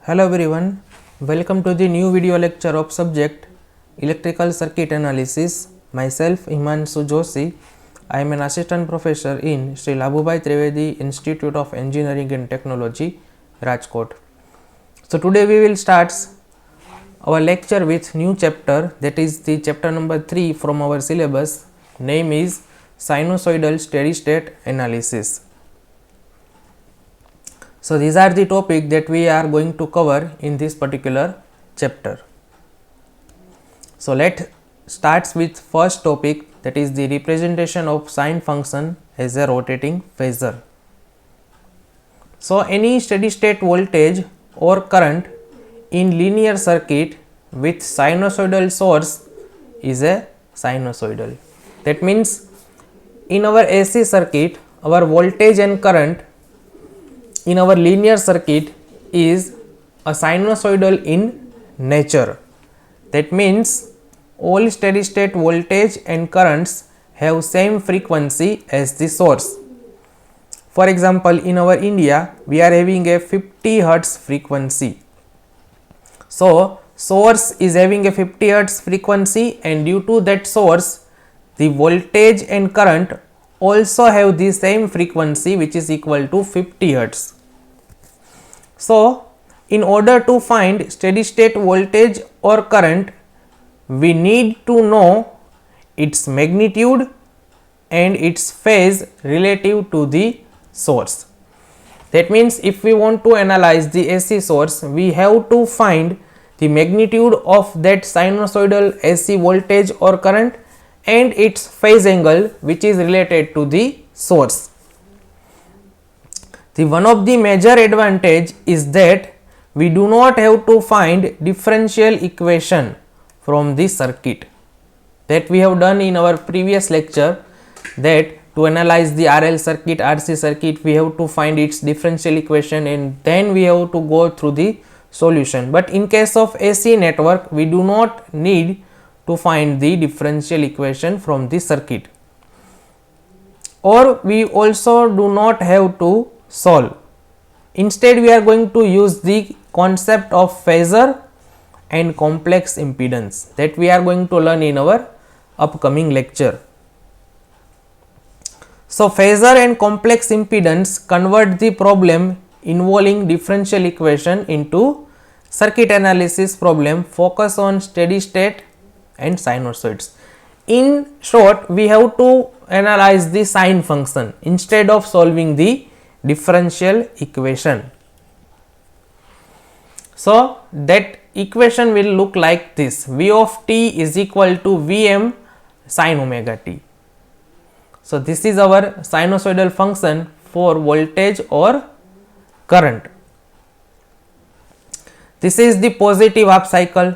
Hello everyone, welcome to the new video lecture of subject Electrical Circuit Analysis. Myself Himanshu Joshi. I am an assistant professor in Sri Labhubai Trivedi Institute of Engineering and Technology, Rajkot. So today we will start our lecture with new chapter, that is the chapter number 3 from our syllabus. Name is Sinusoidal Steady State Analysis. So these are the topic that we are going to cover in this particular chapter. So let starts with first topic, that is the representation of sine function as a rotating phasor. So any steady state voltage or current in linear circuit with sinusoidal source is a sinusoidal. That means in our AC circuit, our voltage and current in our linear circuit is a sinusoidal in nature. That means all steady state voltage and currents have same frequency as the source. For example, in our India we are having a 50 Hz frequency. So source is having a 50 Hz frequency, and due to that source the voltage and current also have the same frequency, which is equal to 50 Hz. So in order to find steady state voltage or current, we need to know its magnitude and its phase relative to the source. That means if we want to analyze the AC source, we have to find the magnitude of that sinusoidal AC voltage or current and its phase angle, which is related to the source. The one of the major advantage is that we do not have to find differential equation from the circuit. That we have done in our previous lecture, that to analyze the RL circuit, RC circuit, we have to find its differential equation and then we have to go through the solution. But in case of AC network, we do not need to find the differential equation from the circuit, or we also do not have to solve. Instead, we are going to use the concept of phasor and complex impedance that we are going to learn in our upcoming lecture. So phasor and complex impedance convert the problem involving differential equation into circuit analysis problem, focus on steady state and sinusoids. In short, we have to analyze the sine function instead of solving the differential equation. So that equation will look like this: V of t is equal to Vm sin omega t. So this is our sinusoidal function for voltage or current. This is the positive half cycle.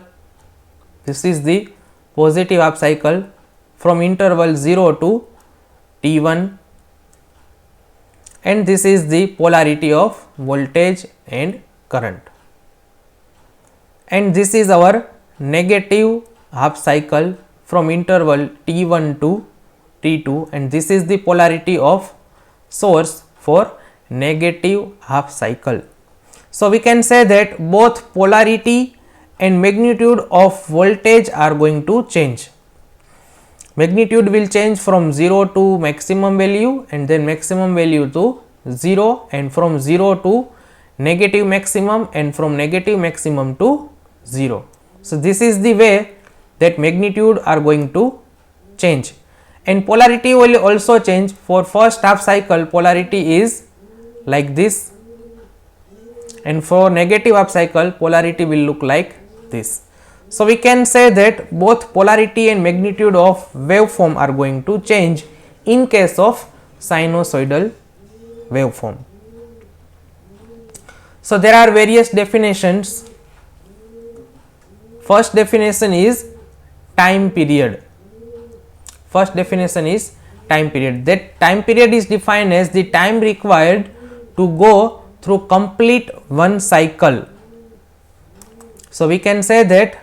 This is the positive half cycle from interval 0 to t1, and this is the polarity of voltage and current. And this is our negative half cycle from interval t1 to t2, and this is the polarity of source for negative half cycle. So we can say that both polarity and magnitude of voltage are going to change. Magnitude will change from 0 to maximum value, and then maximum value to 0, and from 0 to negative maximum, and from negative maximum to 0. So this is the way that magnitude are going to change, and polarity will also change. For first half cycle, polarity is like this, and for negative half cycle, polarity will look like this. So we can say that both polarity and magnitude of waveform are going to change in case of sinusoidal waveform. So there are various definitions. First definition is time period. First definition is time period. That time period is defined as the time required to go through complete one cycle. So we can say that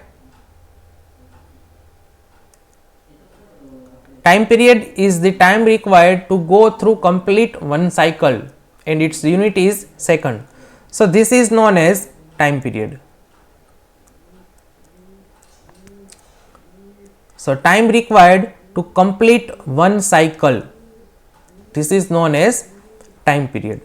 time period is the time required to go through complete one cycle, and its unit is second. So this is known as time period. So time required to complete one cycle, this is known as time period.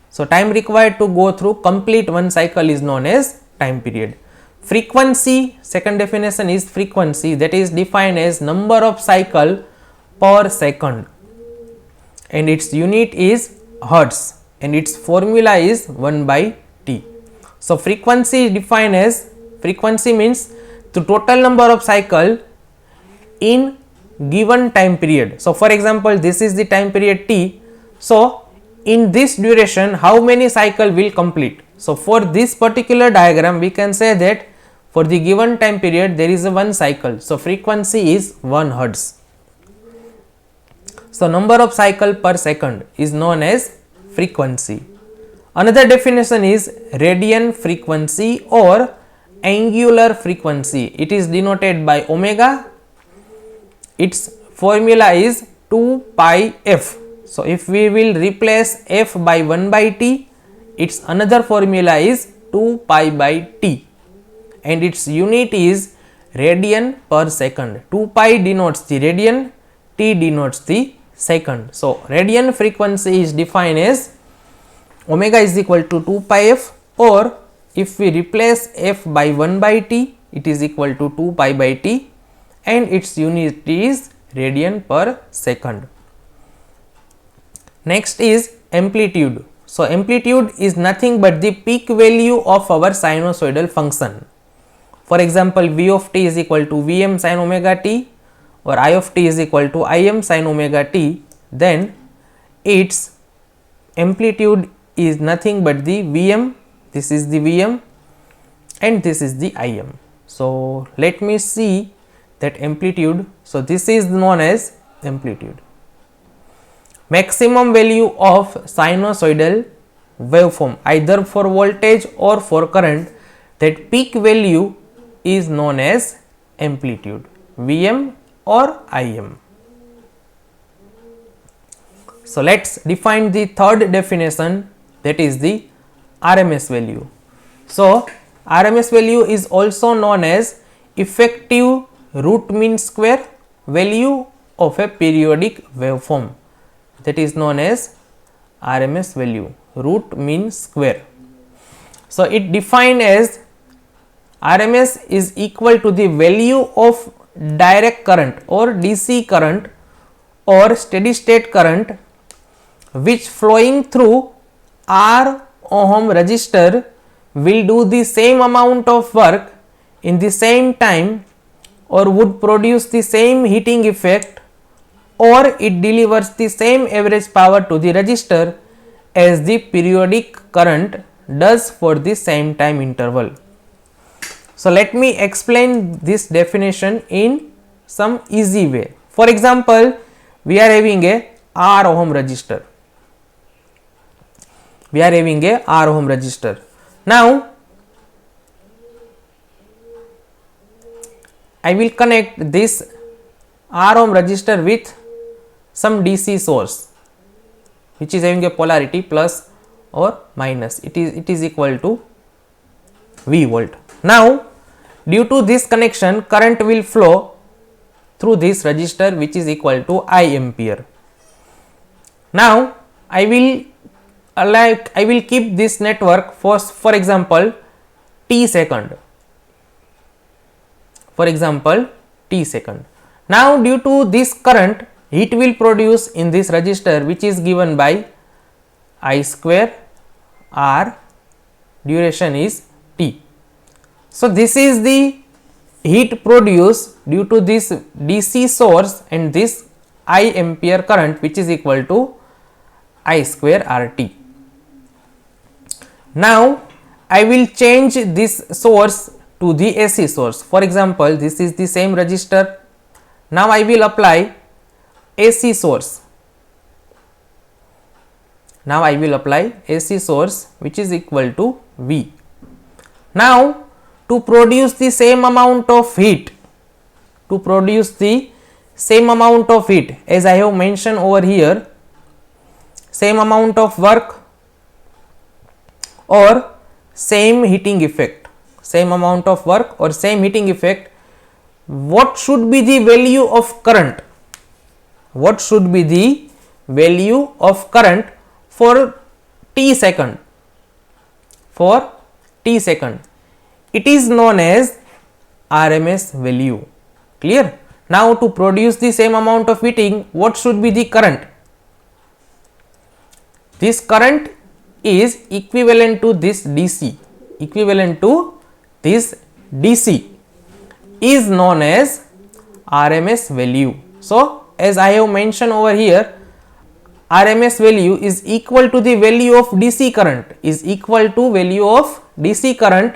So time required to go through complete one cycle is known as time period. Frequency, second definition is frequency, that is defined as number of cycle per second, and its unit is hertz, and its formula is 1 by T. So frequency is defined as, frequency means the total number of cycle in given time period. So for example, this is the time period T. So in this duration, how many cycle will complete? So for this particular diagram, we can say that for the given time period there is a one cycle. So frequency is 1 hertz. So number of cycle per second is known as frequency. Another definition is radian frequency or angular frequency. It is denoted by omega. Its formula is 2 pi f. So if we will replace f by 1 by t, its another formula is 2 pi by t, and its unit is radian per second. 2 pi denotes the radian, t denotes the second. So radian frequency is defined as omega is equal to 2 pi f, or if we replace f by 1 by t, it is equal to 2 pi by t, and its unit is radian per second. Next is amplitude. So amplitude is nothing but the peak value of our sinusoidal function. For example, v of t is equal to Vm sin omega t, or I of t is equal to Im sin omega t, then its amplitude is nothing but the Vm, this is the Vm, and this is the Im. So let me see that amplitude. So this is known as amplitude. Maximum value of sinusoidal waveform, either for voltage or for current, that peak value is known as amplitude, Vm or Im. So let's define the third definition, that is the RMS value. So RMS value is also known as effective root mean square value of a periodic waveform, that is known as RMS value, root mean square. So it defined as RMS is equal to the value of direct current or DC current or steady state current which flowing through R ohm resistor will do the same amount of work in the same time, or would produce the same heating effect, or it delivers the same average power to the resistor as the periodic current does for the same time interval. So let me explain this definition in some easy way. For example, we are having a R ohm resistor. We are having a R ohm resistor. Now I will connect this R ohm resistor with some DC source which is having a polarity plus or minus. It is equal to V volt. Now due to this connection, current will flow through this resistor which is equal to I ampere. Now I will keep this network for example t second. For example t second. Now due to this current, heat will produce in this resistor which is given by I square R, duration is t. So this is the heat produced due to this DC source and this I ampere current which is equal to I square RT. Now I will change this source to the AC source. For example, this is the same resistor. Now I will apply AC source. Now I will apply AC source which is equal to V. Now to produce the same amount of heat, as I have mentioned over here, same amount of work or same heating effect, same amount of work or same heating effect, what should be the value of current? What should be the value of current for t second? For t second, it is known as RMS value. Clear? Now, to produce the same amount of heating, what should be the current? This current is equivalent to this DC, equivalent to this DC is known as RMS value. So, as I have mentioned over here, RMS value is equal to the value of DC current, is equal to value of DC current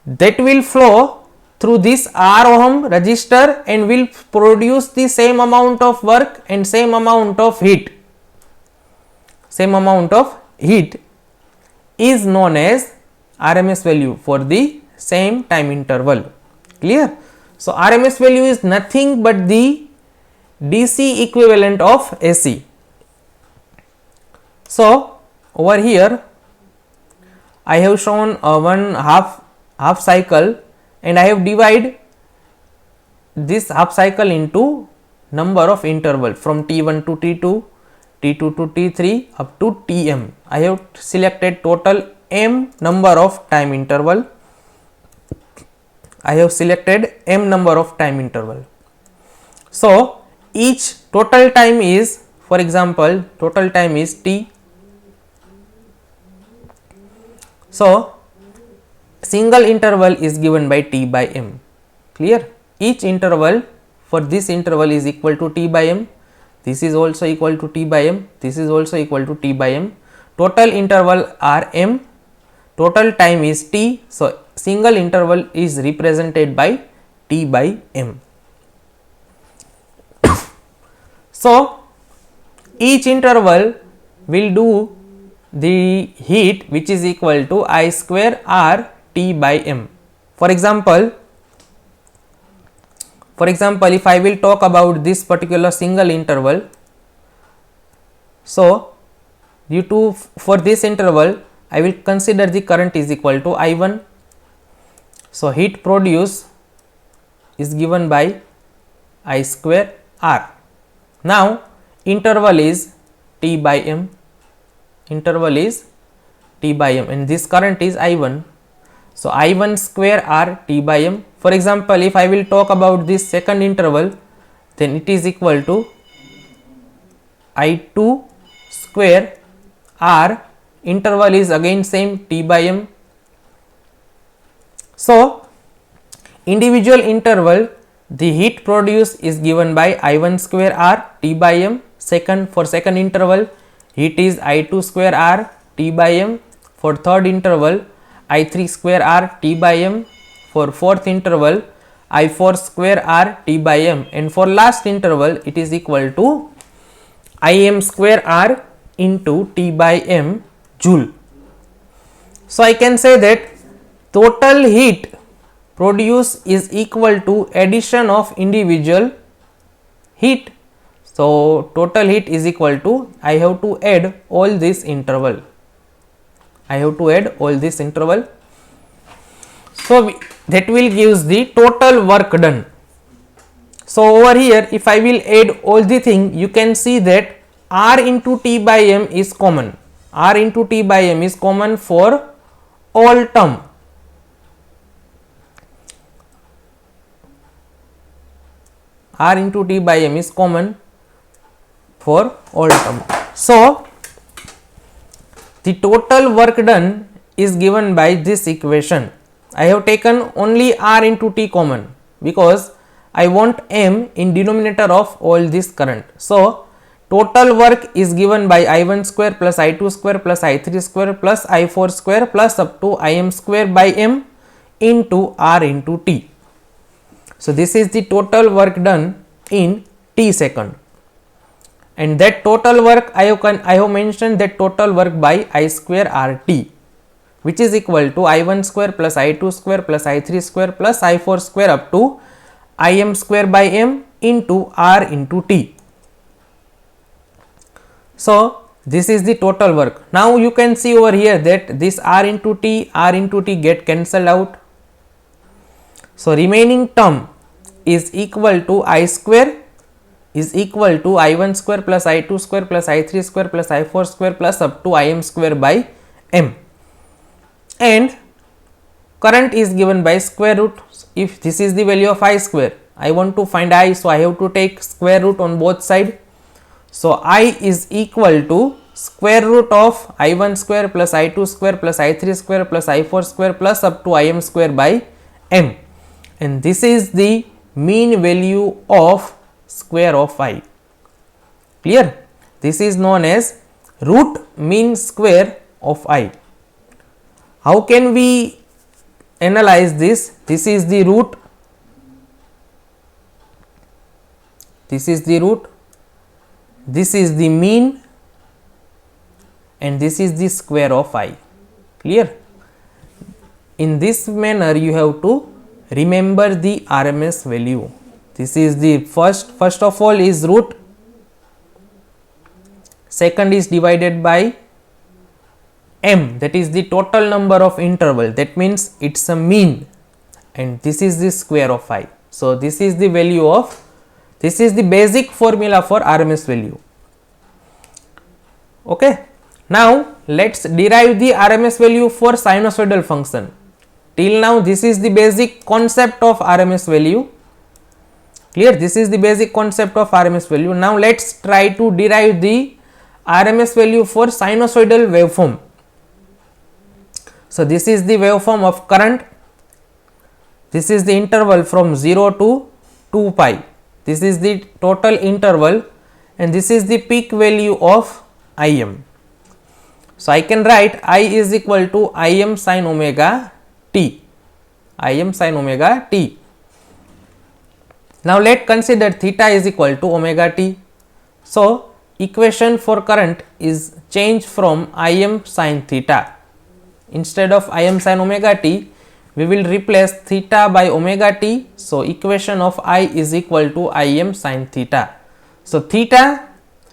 that will flow through this R ohm resistor and will produce the same amount of work and same amount of heat. Same amount of heat is known as RMS value for the same time interval. Clear? So, RMS value is nothing but the DC equivalent of AC. So, over here I have shown one half cycle, and I have divided this half cycle into number of interval from T1 to T2, T2 to T3 up to Tm. I have selected total m number of time interval. I have selected m number of time interval. So, each total time is, for example, total time is T. So, single interval is given by T by m. Clear? Each interval for this interval is equal to T by m. This is also equal to T by m. This is also equal to T by m. Total interval are m. Total time is T. So, single interval is represented by T by m. So, each interval will do the heat which is equal to I square R T by m. For example, if I will talk about this particular single interval, so due to for this interval I will consider the current is equal to I1. So, heat produced is given by I square R. Now, interval is T by m, interval is T by m, and this current is I1. So, I1 square R T by m. For example, if I will talk about this second interval, then it is equal to I2 square R, interval is again same T by m. So, individual interval, the heat produced is given by I1 square R T by m. For second interval, heat is I2 square R T by m. For third interval, I3 square R T by m. For fourth interval, I4 square R T by m, and for last interval it is equal to Im square R into T by m joule. So, I can say that total heat produced is equal to addition of individual heat. So, total heat is equal to, I have to add all this interval. I have to add all this interval. So, that will gives the total work done. So, over here if I will add all the thing, you can see that R into T by m is common. R into T by m is common for all term. R into T by m is common for all term. So, the total work done is given by this equation. I have taken only R into T common because I want m in denominator of all this current. So, total work is given by I1 square plus I2 square plus I3 square plus I4 square plus up to Im square by m into R into T. So, this is the total work done in T second, and that total work I have mentioned that total work by I square RT, which is equal to I1 square plus I2 square plus I3 square plus I4 square up to Im square by m into R into T. So, This is the total work. Now you can see over here that this R into T get cancelled out. So remaining term is equal to I square is equal to I1 square plus I2 square plus I3 square plus I4 square plus up to Im square by m, and current is given by square root. If this is the value of I square, I want to find I, so I have to take square root on both sides. So I is equal to square root of I1 square plus I2 square plus I3 square plus I4 square plus up to Im square by m, and this is the mean value of square of I. Clear? This is known as root mean square of I. How can we analyze this? This is the root, this is the root, this is the mean, and this is the square of I. Clear? In this manner you have to remember the RMS value. This is the first of all is root, second is divided by m, that is the total number of interval, that means it is a mean, and this is the square of I. So this is the value of, this is the basic formula for RMS value. Okay. Now let us derive the RMS value for sinusoidal function. Till now this is the basic concept of RMS value. Clear? This is the basic concept of RMS value. Now let us try to derive the RMS value for sinusoidal waveform. So this is the waveform of current, this is the interval from 0 to 2 pi, this is the total interval, and this is the peak value of Im. So I can write I is equal to Im sin omega t, Im sin omega t. Now let consider theta is equal to omega t. So equation for current is changed from Im sin theta. Instead of Im sin omega t, we will replace theta by omega t. So equation of I is equal to Im sin theta. So theta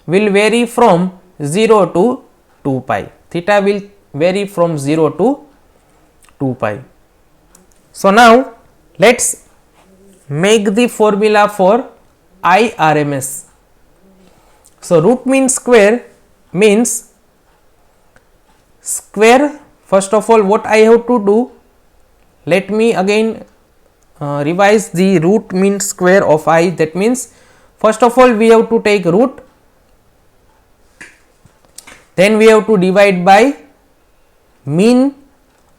will vary from 0 to 2 pi. Theta will vary from 0 to 2 pi. So now let us make the formula for IRMS. So root mean square means square. First of all, what I have to do, let me again revise the root mean square of I. That means first of all we have to take root, then we have to divide by mean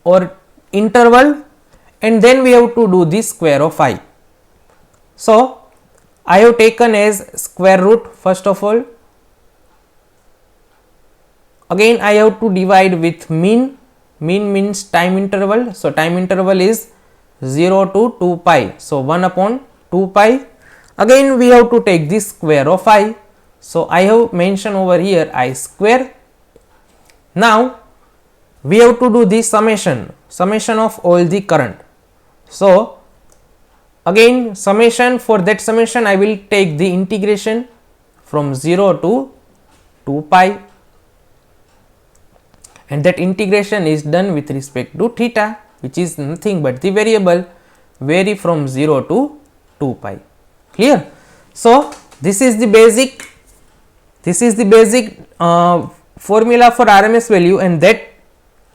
or interval, and then we have to do the square of I. So I have taken as square root first of all, again I have to divide with mean, mean means time interval, so time interval is 0 to 2 pi, so 1 upon 2 pi, again we have to take the square of I, so I have mentioned over here I square. Now we have to do the summation of all the current. So again summation, for that summation I will take the integration from 0 to 2 pi, and that integration is done with respect to theta, which is nothing but the variable vary from 0 to 2 pi. Clear? So this is the basic formula for RMS value, and that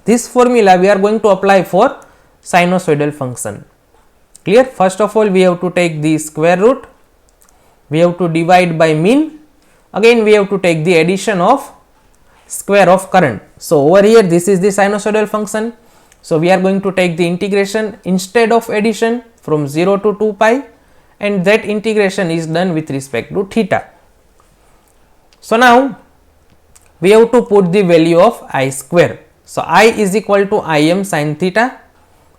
this formula we are going to apply for sinusoidal function. Clear? First of all we have to take the square root, we have to divide by mean, again we have to take the addition of square of current. So over here this is the sinusoidal function, so we are going to take the integration instead of addition from 0 to 2 pi, and that integration is done with respect to theta. So now we have to put the value of I square. So I is equal to Im sin theta,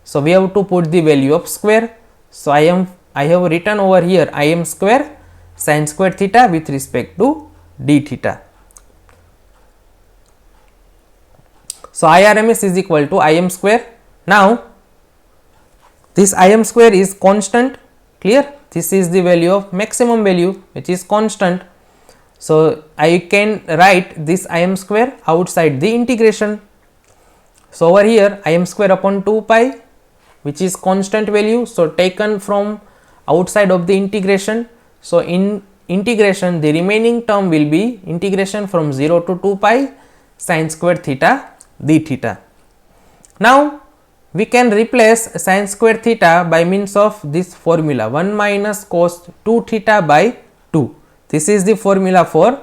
so we have to put the value of square. So I have written over here Im square sin square theta with respect to d theta. So IRMS is equal to Im square. Now this Im square is constant. Clear? This is the value of maximum value which is constant. So I can write this Im square outside the integration. So over here Im square upon 2 pi, which is constant value, so taken from outside of the integration. So in integration the remaining term will be integration from 0 to 2 pi sin square theta d theta. Now we can replace sin square theta by means of this formula 1 minus cos 2 theta by 2. This is the formula for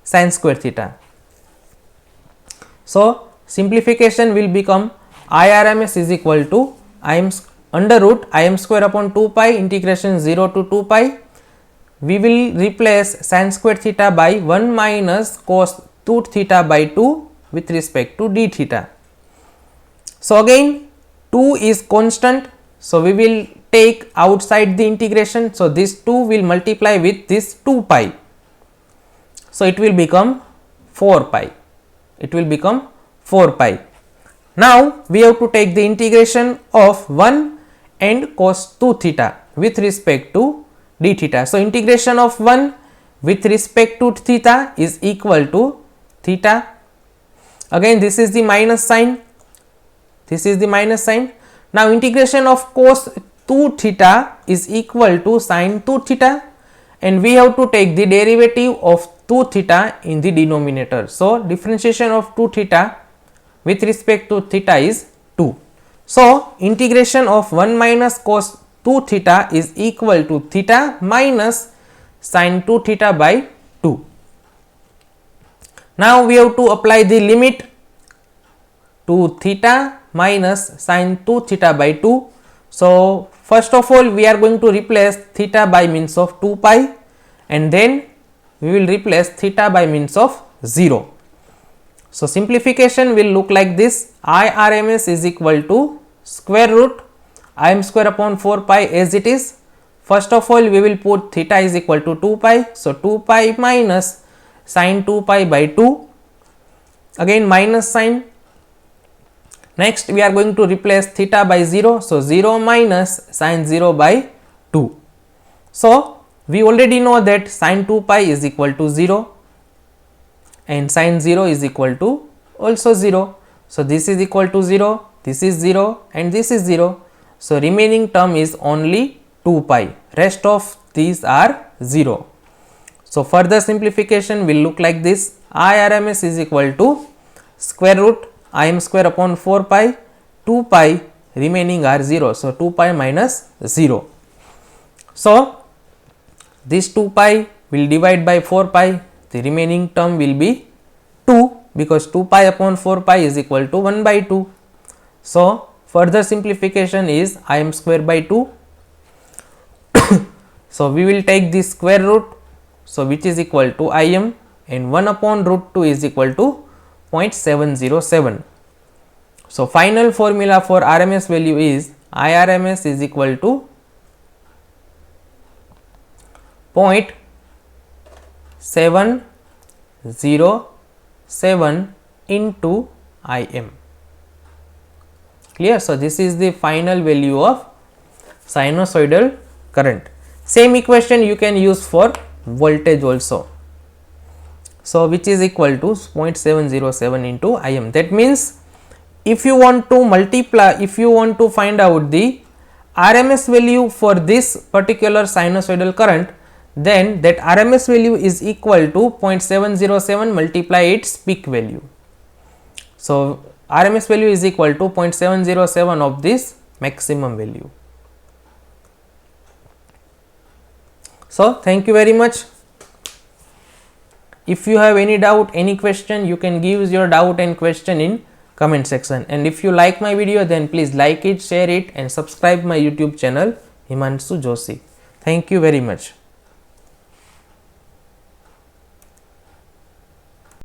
sin square theta. So simplification will become IRMS is equal to under root Im square upon 2 pi integration 0 to 2 pi. We will replace sin square theta by 1 minus cos 2 theta by 2 with respect to d theta. So again 2 is constant, so we will take outside the integration. So this 2 will multiply with this 2 pi. So it will become 4 pi. It will become 4 pi. Now we have to take the integration of 1 and cos 2 theta with respect to d theta. So integration of 1 with respect to theta is equal to theta. Again this is the minus sign. This is the minus sign. Now integration of cos 2 theta is equal to sin 2 theta, and we have to take the derivative of 2 theta in the denominator. So differentiation of 2 theta with respect to theta is 2. So integration of 1 minus cos 2 theta is equal to theta minus sin 2 theta by 2. Now we have to apply the limit to theta minus sin 2 theta by 2. So first of all we are going to replace theta by means of 2 pi, and then we will replace theta by means of 0. So simplification will look like this: IRMS is equal to square root Im square upon 4 pi as it is. First of all we will put theta is equal to 2 pi, so 2 pi minus sin 2 pi by 2, again minus sign. Next we are going to replace theta by 0, so 0 minus sin 0 by 2. So we already know that sin 2 pi is equal to 0 and sin 0 is equal to also 0. So this is equal to 0, this is 0 and this is 0. So remaining term is only 2 pi, rest of these are 0. So further simplification will look like this: IRMS is equal to square root Im square upon 4 pi, 2 pi, remaining are 0. So 2 pi minus 0. So this 2 pi will divide by 4 pi, the remaining term will be 2, because 2 pi upon 4 pi is equal to 1 by 2. So further simplification is Im square by 2. So we will take this square root, so which is equal to Im, and 1 upon root 2 is equal to 0.707. So final formula for RMS value is IRMS is equal to 0.707 into Im. Clear? So this is the final value of sinusoidal current. Same equation you can use for voltage also. So which is equal to 0.707 into Im. That means if you want to multiply, if you want to find out the RMS value for this particular sinusoidal current, then that RMS value is equal to 0.707 multiply its peak value. So RMS value is equal to 0.707 of this maximum value. So thank you very much. If you have any doubt, any question, you can give your doubt and question in comment section. And if you like my video, then please like it, share it and subscribe my YouTube channel Himanshu Joshi. Thank you very much.